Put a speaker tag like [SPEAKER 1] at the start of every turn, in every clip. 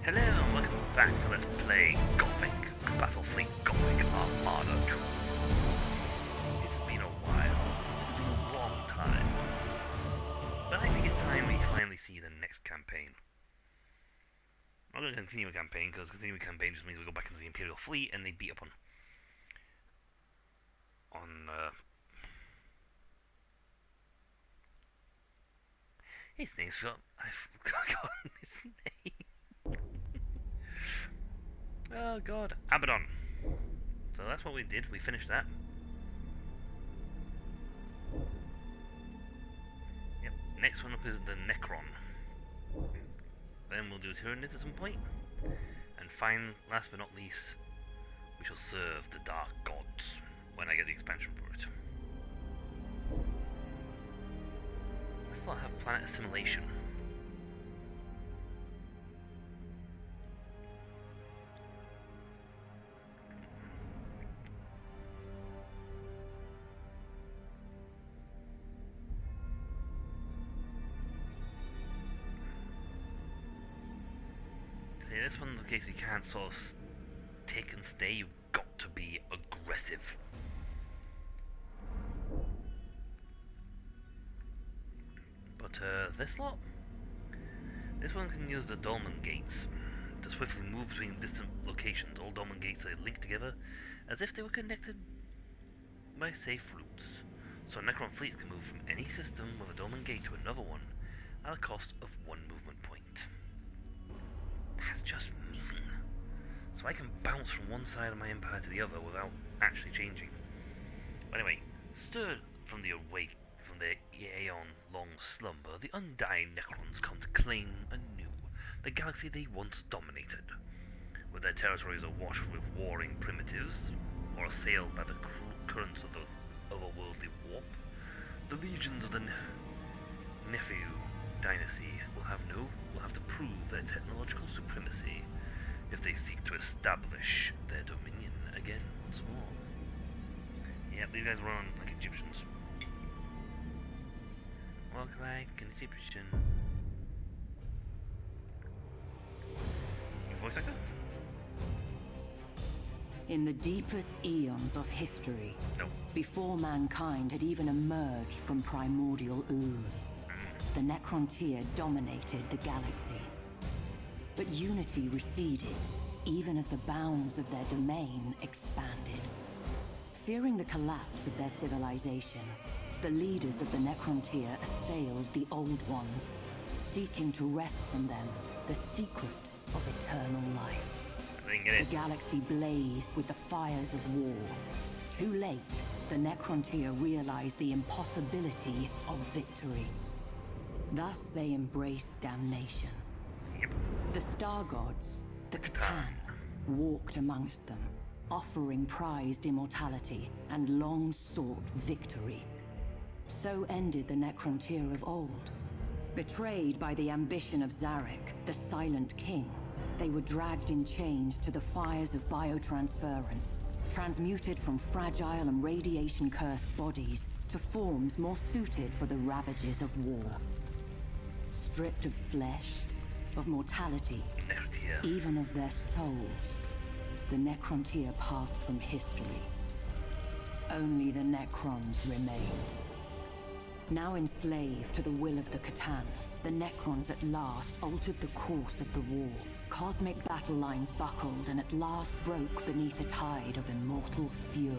[SPEAKER 1] Hello and welcome back to Let's Play Gothic, Battlefleet Gothic Armada 2. It has been a while, it has been a long time, but I think it's time we finally see the next campaign. I'm not going to continue a campaign, because continuing a campaign just means we go back into the Imperial fleet and they beat up on his name's Phil. I've forgotten his name. Oh god, Abaddon. So that's what we did, we finished that. Yep, next one up is the Necron. Then we'll do Tyranids at some point. And last but not least, we shall serve the Dark Gods when I get the expansion for it. I thought I have planet assimilation. See, this one's a case you can't sort of take and stay, you've got to be aggressive. But this lot? This one can use the Deamonx gates to swiftly move between distant locations. All Deamonx gates are linked together as if they were connected by safe routes. So Necron fleets can move from any system with a Deamonx gate to another one at a cost of 1 movement point. That's just mean. So I can bounce from one side of my empire to the other without actually changing. But anyway, stirred from the aeon-long slumber, the undying Necrons come to claim anew the galaxy they once dominated. With their territories awash with warring primitives, or assailed by the currents of the otherworldly warp, the legions of the Nephew dynasty will have to prove their technological supremacy if they seek to establish their dominion again once more. Yeah, these guys run like Egyptians. Walk like an Egyptian. Voice actor?
[SPEAKER 2] In the deepest eons of history, before mankind had even emerged from primordial ooze, the Necrontyr dominated the galaxy. But unity receded, even as the bounds of their domain expanded. Fearing the collapse of their civilization, the leaders of the Necrontyr assailed the Old Ones, seeking to wrest from them the secret of eternal life. The galaxy blazed with the fires of war. Too late, the Necrontyr realized the impossibility of victory. Thus they embraced damnation. The Star Gods, the Catan, walked amongst them, offering prized immortality and long-sought victory. So ended the Necrontyr of old. Betrayed by the ambition of Zarek, the Silent King, they were dragged in chains to the fires of biotransference, transmuted from fragile and radiation-cursed bodies to forms more suited for the ravages of war. Stripped of flesh, of mortality, even of their souls, the Necrontyr passed from history. Only the Necrons remained. Now enslaved to the will of the Catan, the Necrons at last altered the course of the war. Cosmic battle lines buckled and at last broke beneath a tide of immortal fury.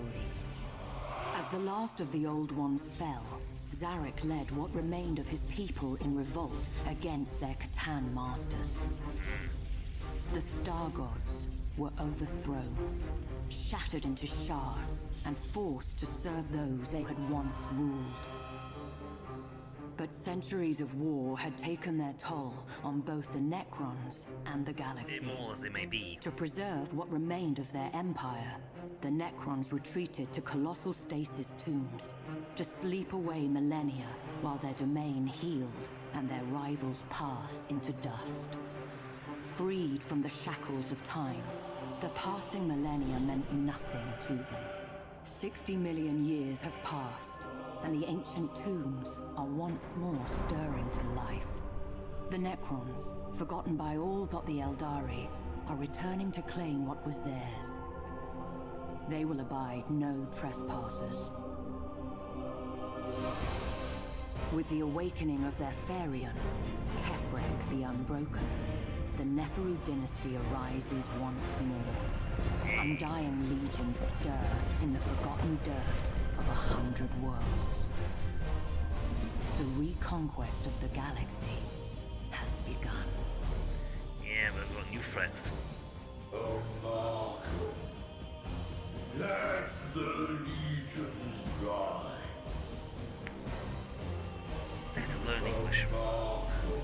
[SPEAKER 2] As the last of the Old Ones fell, Zarek led what remained of his people in revolt against their Catan masters. The Star Gods were overthrown, shattered into shards, and forced to serve those they had once ruled. But centuries of war had taken their toll on both the Necrons and the galaxy.
[SPEAKER 1] Small as they may be.
[SPEAKER 2] To preserve what remained of their empire, the Necrons retreated to colossal stasis tombs, to sleep away millennia while their domain healed and their rivals passed into dust. Freed from the shackles of time, the passing millennia meant nothing to them. 60 million years have passed, and the ancient tombs are once more stirring to life. The Necrons, forgotten by all but the Eldari, are returning to claim what was theirs. They will abide no trespassers. With the awakening of their Therion, Kefrek the Unbroken, the Neferu dynasty arises once more. Undying legions stir in the forgotten dirt of 100 worlds. The reconquest of the galaxy has begun.
[SPEAKER 1] Yeah, but we've got new threats.
[SPEAKER 3] Oh, Markham. Let the legions rise.
[SPEAKER 1] They have to learn English.
[SPEAKER 3] Markham.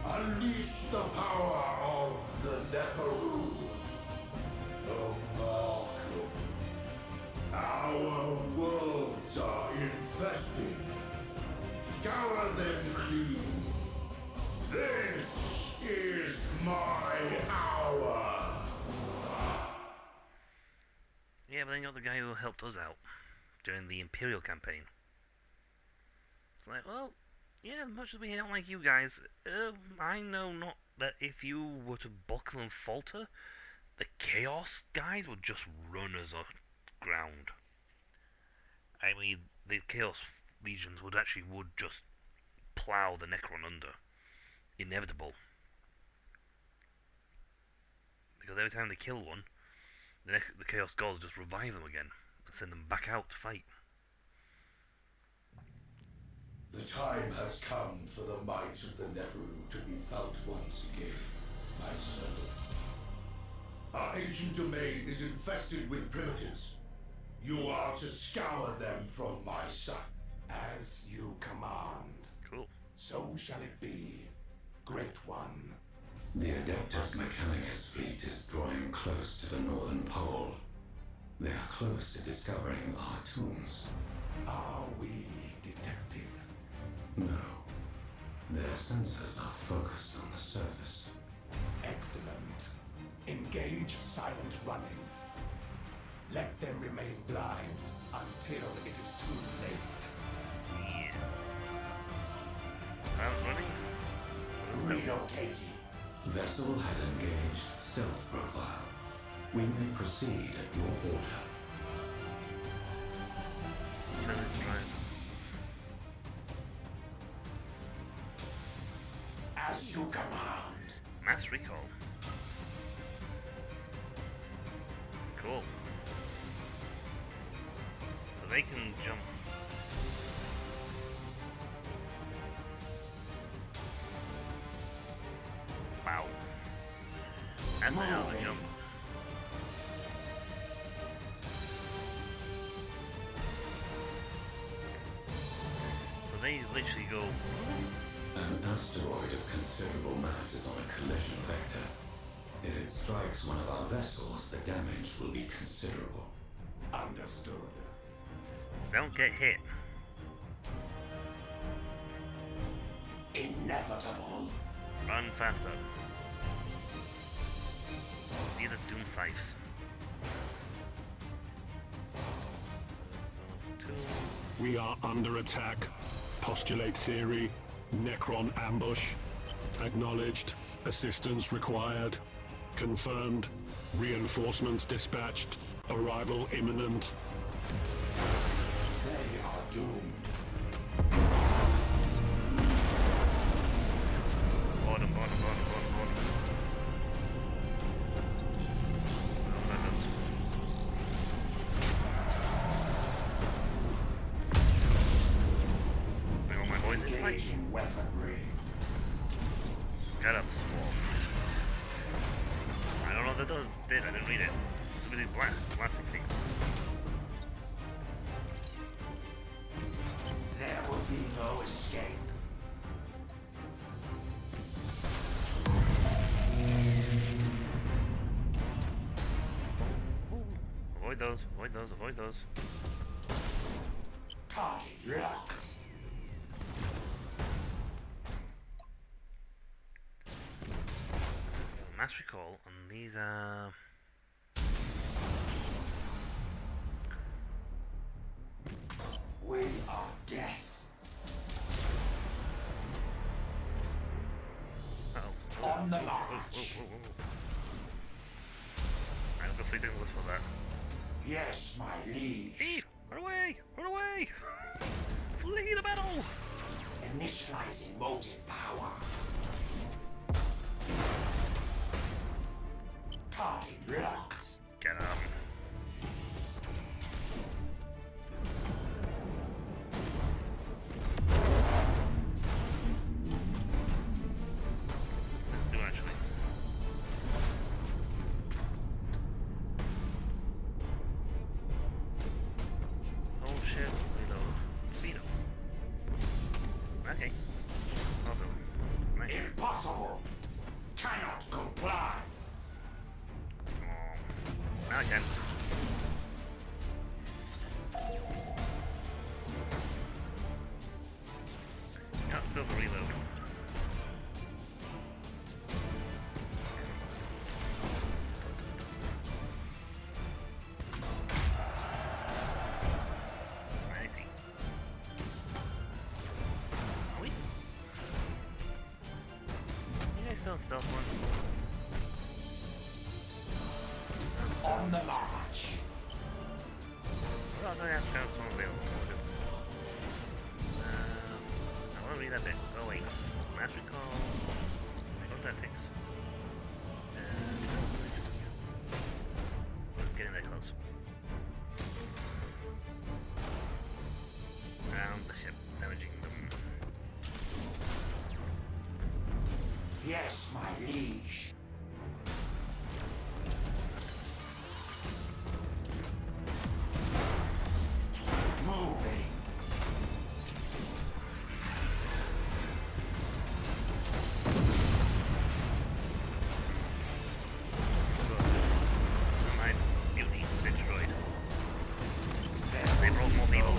[SPEAKER 3] Unleash the power of the Neferu. Oh, Markham. Our worlds are infested. Scour them clean. This is my hour.
[SPEAKER 1] Yeah, but then you got the guy who helped us out during the Imperial campaign. It's like, well, yeah, as much as we don't like you guys, I know not that if you were to buckle and falter, the Chaos guys would just run us aground. I mean, the Chaos legions would just plow the Necron under. Inevitable. Because every time they kill one, the Chaos Gods just revive them again and send them back out to fight.
[SPEAKER 3] The time has come for the might of the Neferu to be felt once again, my servant. Our ancient domain is infested with primitives. You are to scour them from my sight. As you command.
[SPEAKER 1] Cool.
[SPEAKER 3] So shall it be, Great One.
[SPEAKER 4] The Adeptus Mechanicus fleet is drawing close to the northern pole. They are close to discovering our tombs.
[SPEAKER 3] Are we detected?
[SPEAKER 4] No. Their sensors are focused on the surface.
[SPEAKER 3] Excellent. Engage silent running. Let them remain blind until it is too late.
[SPEAKER 1] Yeah. I'm running.
[SPEAKER 3] Relocating.
[SPEAKER 4] Vessel has engaged stealth profile. We may proceed at your order.
[SPEAKER 1] So let's drive.
[SPEAKER 3] As you command.
[SPEAKER 1] Mass recall. Cool. So they can jump. Wow. And the hell they jump. So they literally go.
[SPEAKER 4] An asteroid of considerable mass is on a collision vector. If it strikes one of our vessels, the damage will be considerable.
[SPEAKER 3] Understood.
[SPEAKER 1] Don't get hit.
[SPEAKER 3] Inevitable.
[SPEAKER 1] Run faster. These are doom scythes.
[SPEAKER 5] We are under attack. Postulate theory. Necron ambush. Acknowledged. Assistance required. Confirmed. Reinforcements dispatched. Arrival imminent.
[SPEAKER 3] They are doomed.
[SPEAKER 1] Bottom. Bring all my boys in fight.
[SPEAKER 3] Engaging weaponry.
[SPEAKER 1] Get up, swarm. I don't know what that did, I didn't read it. Look at these blasting things.
[SPEAKER 3] There will be no escape.
[SPEAKER 1] Avoid those.
[SPEAKER 3] Target locked.
[SPEAKER 1] Mass recall, and these are...
[SPEAKER 3] We are death. On the march.
[SPEAKER 1] I'll go fleeting list for that.
[SPEAKER 3] Yes, my liege.
[SPEAKER 1] Steve, run away! Run away! Flee the battle!
[SPEAKER 3] Initializing motive power. Target locked.
[SPEAKER 1] Get him. Let's do actually. Oh shit, reload. Speedo. Okay. Also, nice.
[SPEAKER 3] Impossible. Cannot comply.
[SPEAKER 1] Now I can. Can't still reload. I see. Are we? You guys still in stealth one?
[SPEAKER 3] On the march.
[SPEAKER 1] Well, I have scouts on available. I want to read that bit. Oh wait. Mass recall. What that takes. Getting that close. Around the ship, damaging them.
[SPEAKER 3] Yes, my liege. Moving.
[SPEAKER 1] My beauty destroyed. They brought more people.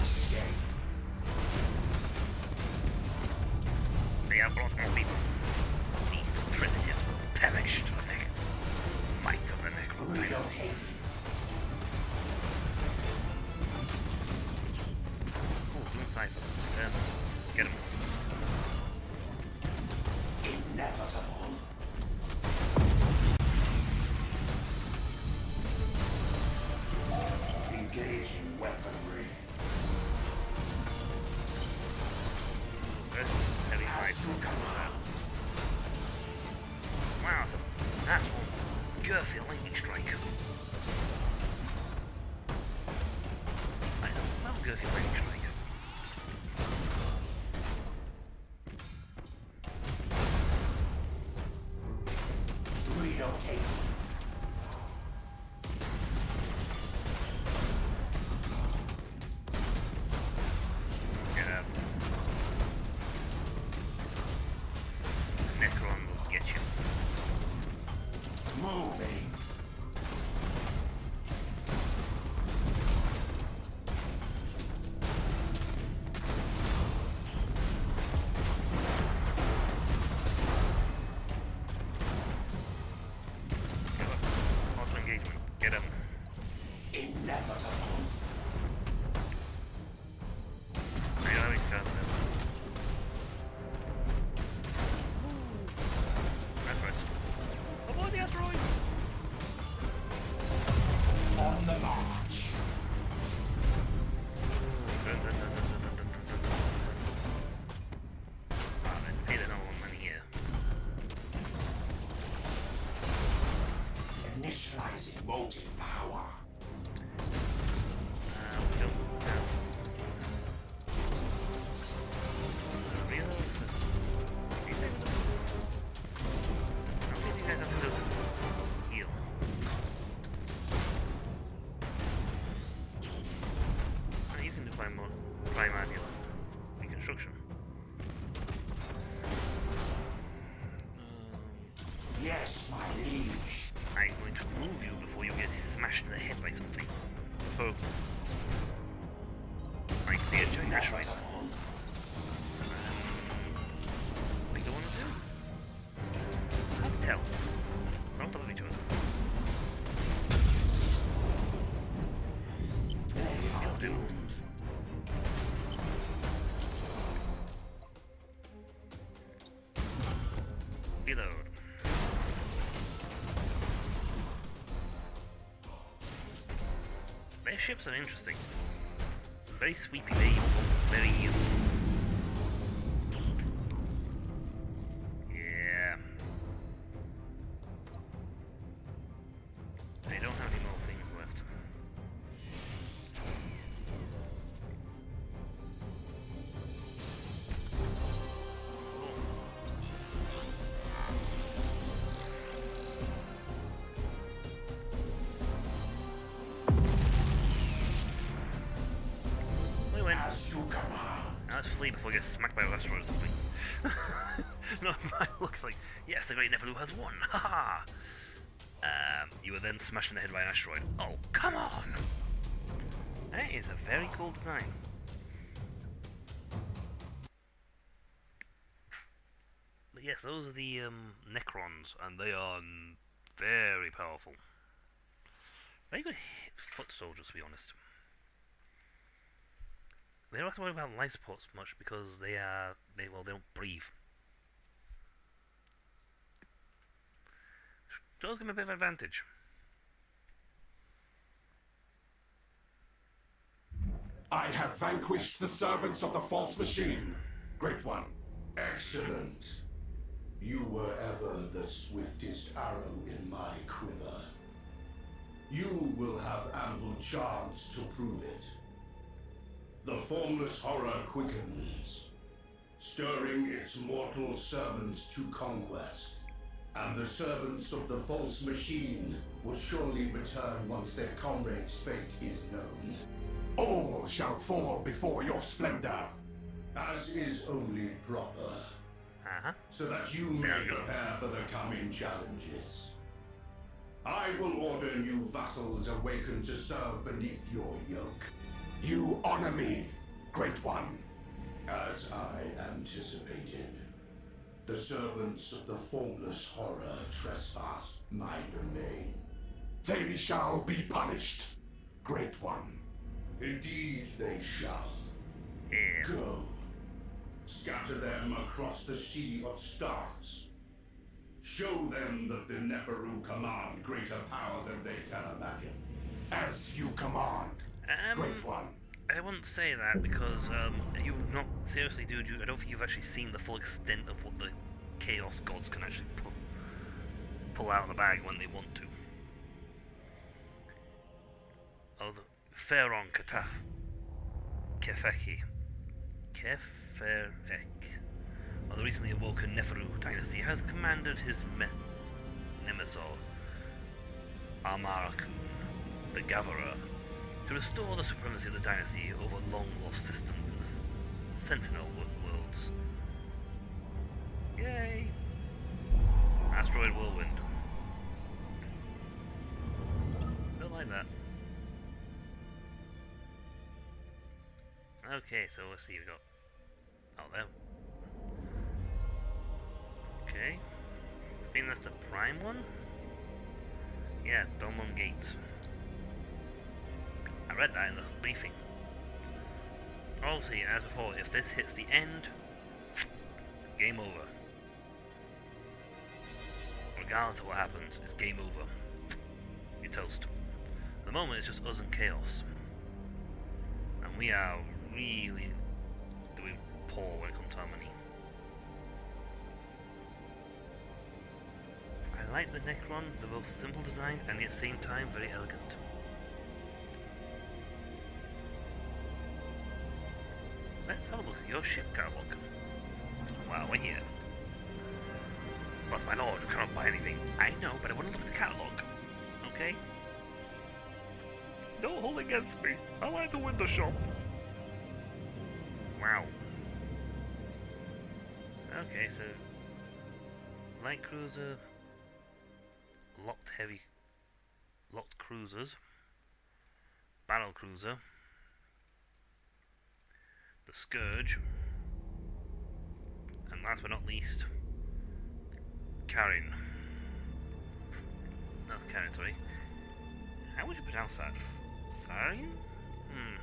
[SPEAKER 1] They have brought more people. These primitives will perish to the might of the Necron.
[SPEAKER 3] Relocating.
[SPEAKER 1] Oh, doing Sci-fi. Get him.
[SPEAKER 3] Inevitable. Engaging weaponry.
[SPEAKER 1] Good. Heavy
[SPEAKER 3] As
[SPEAKER 1] fight.
[SPEAKER 3] you command.
[SPEAKER 1] Wow, that's one girthy lightning strike. I love girthy lightning strike.
[SPEAKER 3] Relocating.
[SPEAKER 1] Get up. Necron will get you.
[SPEAKER 3] Moving.
[SPEAKER 1] Get up. Auto engagement. Get him.
[SPEAKER 3] Inevitable.
[SPEAKER 1] I always got that. That's right. Avoid the asteroids!
[SPEAKER 3] On the march.
[SPEAKER 1] Let's pay the normal money here.
[SPEAKER 3] Initializing motive power.
[SPEAKER 1] We don't have... Reload? You say with I don't think you guys have to heal. You can do primordial reconstruction.
[SPEAKER 3] Yes, my liege.
[SPEAKER 1] I'm going to move you before you get smashed in the head by something. So, I cleared your hash right.
[SPEAKER 3] Inevitable.
[SPEAKER 1] What do you want to do? Hard to tell. They're on top of each other.
[SPEAKER 3] They are
[SPEAKER 1] do.
[SPEAKER 3] doomed.
[SPEAKER 1] Reload. ships are interesting. Very sweepy, very yeah. They don't have any more things left. We win.
[SPEAKER 3] As you command.
[SPEAKER 1] Now let's flee before we get smacked by a asteroid or something. No, mine looks like, yes, the Great Nephilim has won. Haha. You were then smashed in the head by an asteroid. Oh, come on! That is a very cool design. But yes, those are the Necrons, and they are very powerful. Very good foot soldiers, to be honest. They don't have to worry about life support much because they don't breathe. So those give them a bit of an advantage.
[SPEAKER 6] I have vanquished the servants of the false machine, Great One.
[SPEAKER 3] Excellent. You were ever the swiftest arrow in my quiver. You will have ample chance to prove it. The formless horror quickens, stirring its mortal servants to conquest. And the servants of the false machine will surely return once their comrade's fate is known.
[SPEAKER 6] All shall fall before your splendor.
[SPEAKER 3] As is only proper. So that you may prepare for the coming challenges. I will order new vassals awaken to serve beneath your yoke.
[SPEAKER 6] You honor me, Great One.
[SPEAKER 3] As I anticipated, the servants of the formless horror trespass my domain.
[SPEAKER 6] They shall be punished, Great One.
[SPEAKER 3] Indeed they shall.
[SPEAKER 1] Yeah.
[SPEAKER 3] Go. Scatter them across the sea of stars. Show them that the Neferu command greater power than they can imagine.
[SPEAKER 6] As you command, Great One.
[SPEAKER 1] I wouldn't say that because you not seriously, dude. I don't think you've actually seen the full extent of what the Chaos Gods can actually pull out of the bag when they want to. Oh, the Pharaon Kataf Kefeki Keferek, of the recently awoken Neferu dynasty, has commanded his Nemesis Armada, the Gatherer, to restore the supremacy of the dynasty over long-lost systems and sentinel worlds. Yay! Asteroid Whirlwind. Don't like that. Okay, so let's see, we got... Oh, there. Okay. I think that's the prime one? Yeah, Deamonx Gates. I read that in the briefing. Obviously, as before, if this hits the end, game over. Regardless of what happens, it's game over. You're toast. At the moment, it's just us and Chaos. And we are really doing poor when it comes to harmony. I like the Necron, they're both simple designed and at the same time very elegant. Let's have a look at your ship catalogue. While we're here. But my lord, you cannot buy anything. I know, but I want to look at the catalogue. Okay? Don't hold against me. I like the window shop. Wow. Okay, so light cruiser, locked cruisers, battle cruiser, the Scourge, and last but not least, Karin. Not Karin, sorry. How would you pronounce that? Sarin?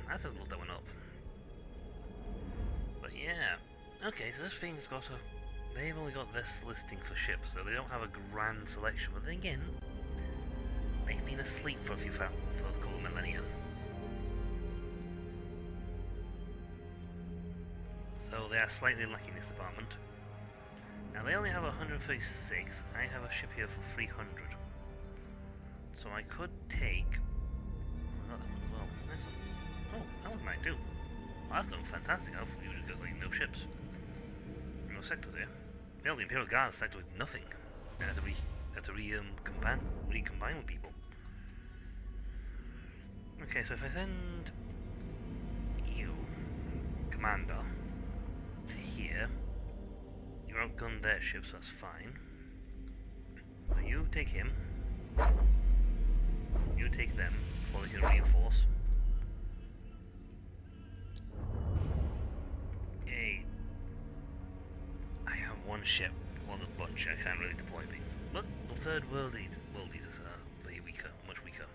[SPEAKER 1] I have to look that one up. But yeah. Okay, so this thing's got a... They've only got this listing for ships, so they don't have a grand selection. But then again, they've been asleep for a couple of millennia. So they are slightly lacking this department. Now they only have 136. I have a ship here for 300. So I could take... Oh, that one as well. Nice one. Oh, that one might do. Well, that's done fantastic. Hopefully you got like no ships. No sectors here. Well, the Imperial Guard sector with nothing. They had to recombine with people. Okay, so if I send you, Commander, to here, you outgun their ships, that's fine. So you take him, you take them before they can reinforce. Yay. I have one ship, one of the bunch, I can't really deploy these. But the third world eaters are very weaker, much weaker.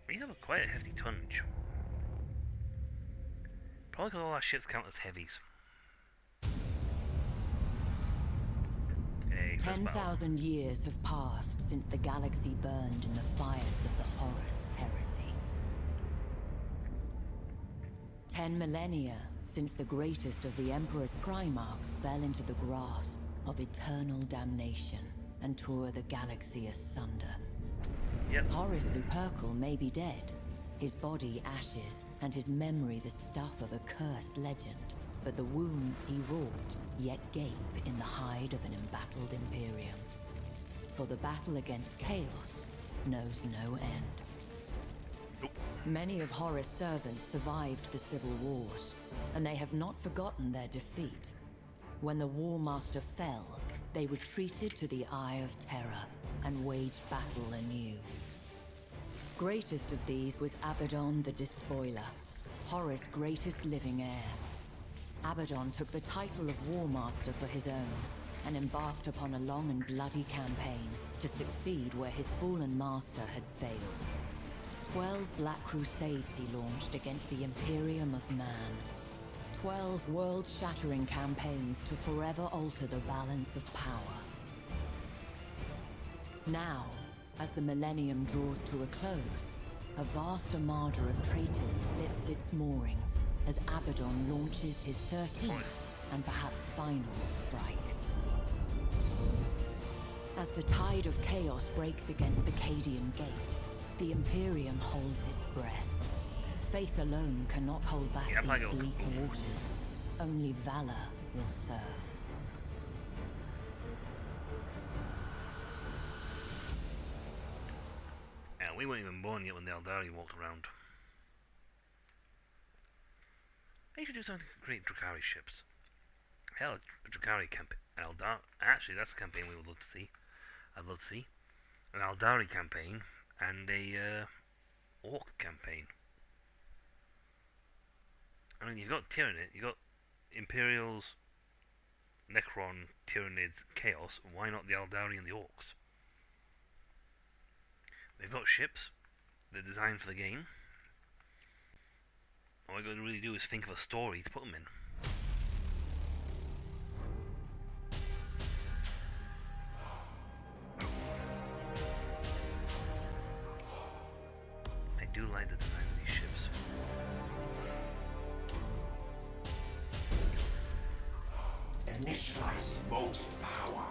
[SPEAKER 1] We have quite a hefty tonnage. Probably because all our ships count as heavies. Okay,
[SPEAKER 2] 10,000 years have passed since the galaxy burned in the fires of the Horus heresy. 10 millennia since the greatest of the Emperor's Primarchs fell into the grasp of eternal damnation and tore the galaxy asunder.
[SPEAKER 1] Yep.
[SPEAKER 2] Horus Lupercal may be dead, his body ashes, and his memory the stuff of a cursed legend. But the wounds he wrought yet gape in the hide of an embattled Imperium. For the battle against Chaos knows no end.
[SPEAKER 1] Nope.
[SPEAKER 2] Many of Horus' servants survived the civil wars, and they have not forgotten their defeat. When the War Master fell, they retreated to the Eye of Terror and waged battle anew. Greatest of these was Abaddon the Despoiler, Horus' greatest living heir. Abaddon took the title of War Master for his own, and embarked upon a long and bloody campaign to succeed where his fallen master had failed. 12 Black Crusades he launched against the Imperium of Man. 12 world-shattering campaigns to forever alter the balance of power. Now, as the millennium draws to a close, a vast armada of traitors slips its moorings as Abaddon launches his 13th and perhaps final strike. As the tide of chaos breaks against the Cadian Gate, the Imperium holds its breath. Faith alone cannot hold back these bleak waters. Only valor will serve.
[SPEAKER 1] And we weren't even born yet when the Eldari walked around. They should do something to create Drukhari ships. Hell, a Drukhari campaign. Actually, that's a campaign we would love to see. I'd love to see an Eldari campaign and a Orc campaign. I mean, you've got Tyranid, you've got Imperials, Necron, Tyranids, Chaos. Why not the Eldari and the Orcs? They've got ships. They're designed for the game. All we're going to really do is think of a story to put them in. I do like the design of these ships.
[SPEAKER 6] Initializing motive power.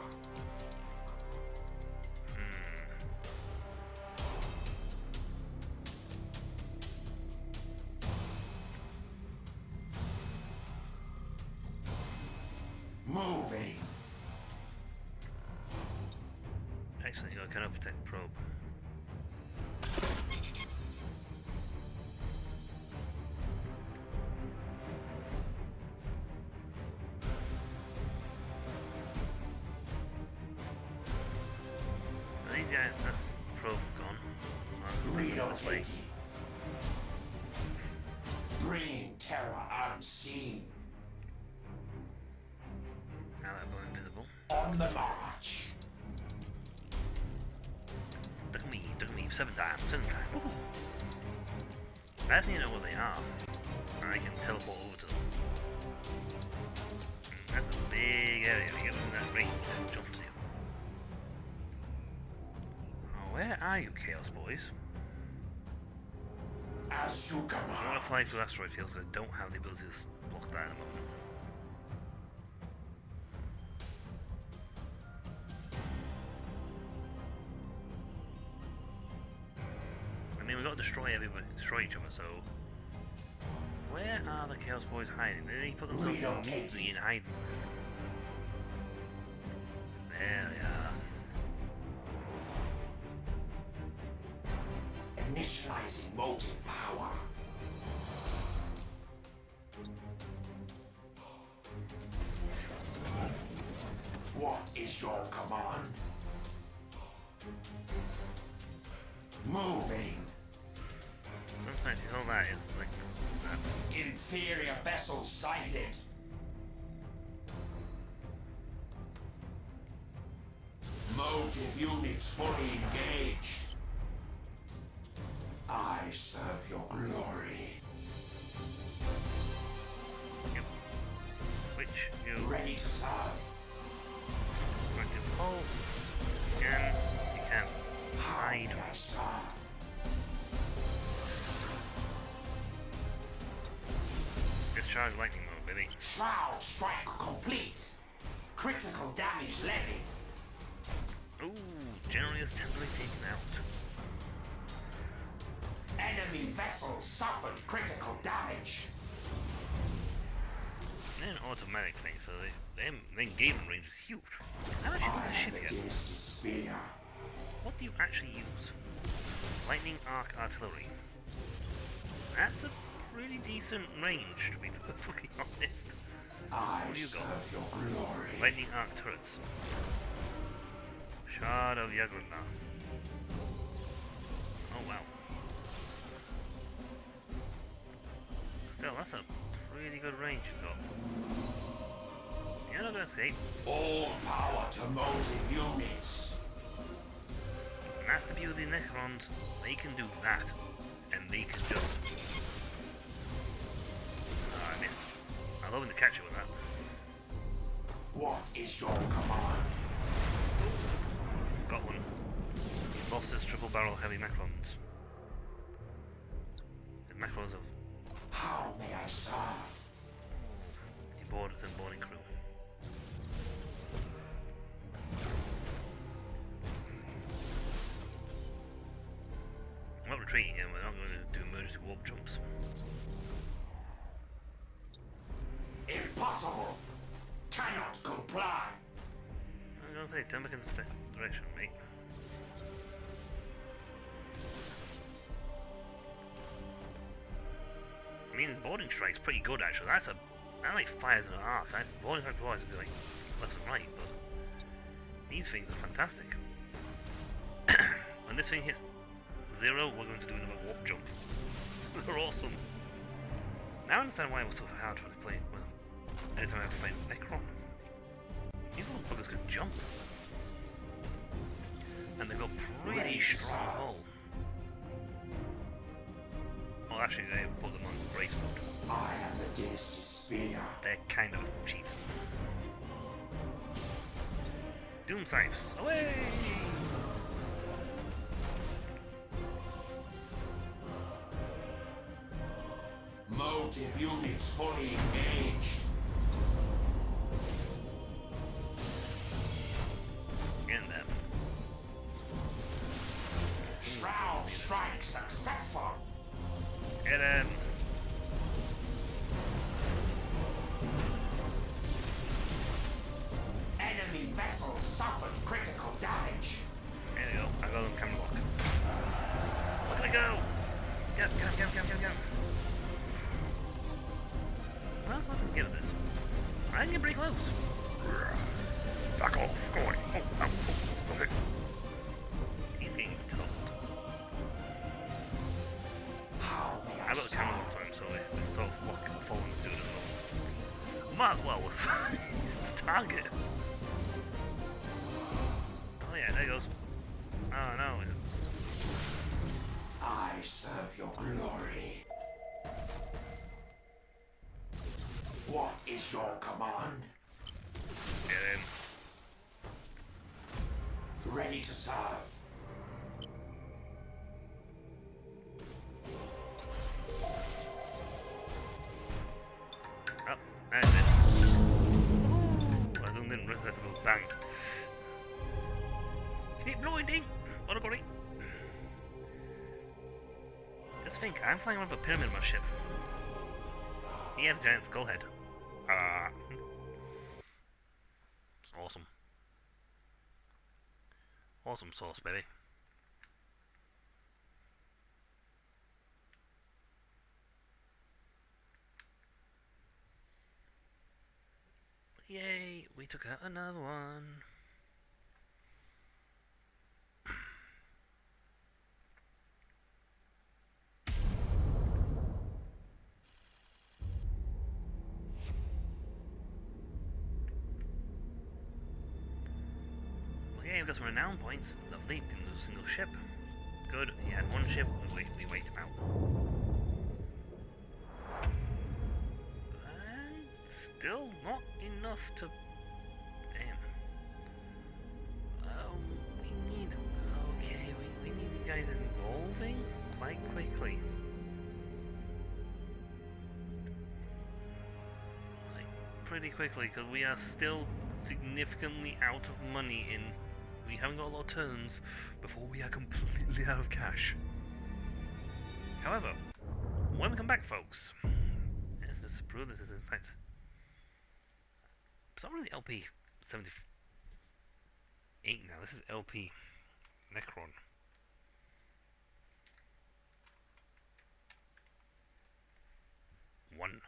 [SPEAKER 6] Moving.
[SPEAKER 1] Excellent, you got a kind of protect probe. I think that's probe gone.
[SPEAKER 6] Relocating. Bringing terror unseen.
[SPEAKER 1] Now that we're invisible.
[SPEAKER 6] On the march.
[SPEAKER 1] Look at me, 7 times. Woohoo! I just need to know where they are. And I can teleport over to them. That's a big area to get in that range and jump to. Oh, where are you, Chaos Boys?
[SPEAKER 6] As you
[SPEAKER 1] I want to
[SPEAKER 6] command.
[SPEAKER 1] fly through asteroid fields, so I don't have the ability to fuck that in a moment. I mean, we've got to destroy everybody, destroy each other, so... Where are the Chaos Boys hiding? Did they put themselves immediately in hiding? There they are.
[SPEAKER 6] Initializing motive power. What is your command? Moving.
[SPEAKER 1] Sometimes all that is like that.
[SPEAKER 6] Inferior vessel sighted. Motive units fully engaged. I serve your glory.
[SPEAKER 1] Yep. Which you
[SPEAKER 6] Ready to serve.
[SPEAKER 1] going to pull. Again, you can
[SPEAKER 6] How
[SPEAKER 1] hide.
[SPEAKER 6] may I serve?
[SPEAKER 1] Discharge lightning mode, baby.
[SPEAKER 6] Shroud strike complete. Critical damage levied.
[SPEAKER 1] Ooh, generators temporarily taken out.
[SPEAKER 6] Enemy vessel suffered critical damage.
[SPEAKER 1] They're an automatic thing, so their engagement range is huge. How much
[SPEAKER 6] I
[SPEAKER 1] is
[SPEAKER 6] am
[SPEAKER 1] this
[SPEAKER 6] the
[SPEAKER 1] ship yet?
[SPEAKER 6] dynasty spear.
[SPEAKER 1] What do you actually use? Lightning arc artillery. That's a pretty decent range, to be perfectly honest.
[SPEAKER 6] I
[SPEAKER 1] What do you got?
[SPEAKER 6] serve your glory.
[SPEAKER 1] Lightning arc turrets. Shard of Yagruna. Oh wow. Still, that's a pretty good range you've got. You're not gonna escape.
[SPEAKER 6] All power to motive units.
[SPEAKER 1] And that's the beauty of Necrons. They can do that. And they can just... Oh, I missed. I'm hoping to catch you with that.
[SPEAKER 6] What is your command?
[SPEAKER 1] Got one. Lost his triple barrel heavy Necrons. The Necrons of...
[SPEAKER 6] How may I serve?
[SPEAKER 1] He boarded his boarding crew. I'm not retreating him, we're not going to do emergency warp jumps.
[SPEAKER 6] Impossible. Cannot comply.
[SPEAKER 1] I'm going to say, turn back in this direction, mate. I mean, boarding strike's pretty good actually. That like fires in an arc. Boarding strike wise would be like left and right, but these things are fantastic. When this thing hits 0, we're going to do another warp jump. They're awesome. Now I understand why it was so hard to play. Well, anytime I ever played Necron, these little buggers can jump, and they've got pretty strong hull. Well, actually, they put them on brace mode.
[SPEAKER 6] I am the dynasty spear.
[SPEAKER 1] They're kind of cheap. Doom scythes, away!
[SPEAKER 6] Motive units fully engaged.
[SPEAKER 1] Getting them.
[SPEAKER 6] Shroud strike successful.
[SPEAKER 1] Get him!
[SPEAKER 6] Enemy vessel suffered critical damage.
[SPEAKER 1] There you go. I got them camera lock. Look at it go! Get him. Well, let's give it this. I can get pretty close.
[SPEAKER 6] Back off, going. Oh, okay.
[SPEAKER 1] He's getting told.
[SPEAKER 6] How may I
[SPEAKER 1] I got the camera
[SPEAKER 6] serve?
[SPEAKER 1] lock time, so it's sort of walking and following to do it as well. Might as well. He's the target. Oh yeah, there he goes. Oh no.
[SPEAKER 6] I serve your glory. What is your command?
[SPEAKER 1] Get him.
[SPEAKER 6] Ready to serve.
[SPEAKER 1] Oh, Keep blinding! What a gory! Just think, I'm flying around a pyramid on my ship. He had a giant skull head. Ah. It's awesome. Awesome sauce, baby. Yay, we took out another one. Okay, we've got some renown points. Lovely, didn't lose a single ship. Good, he had one ship, we wait him out. And still not enough to... Damn. We need... Okay, we need these guys evolving quite quickly. Like, pretty quickly, because we are still significantly out of money in... We haven't got a lot of turns before we are completely out of cash. However, when we come back, folks, let's just prove this is in fact. It's not really LP 78 now. This is LP Necron. One.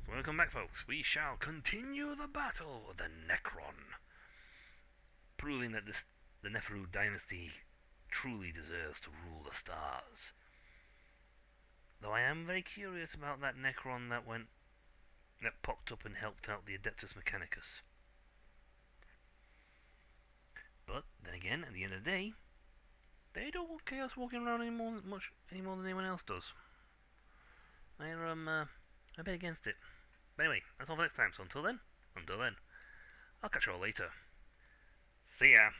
[SPEAKER 1] So when we come back, folks, we shall continue the battle with the Necron, proving that the Neferu dynasty truly deserves to rule the stars. Though I am very curious about that Necron that popped up and helped out the Adeptus Mechanicus. But then again, at the end of the day, they don't want Chaos walking around much anymore than anyone else does. I'm a bit against it. But anyway, that's all for next time. So until then, I'll catch you all later. See ya.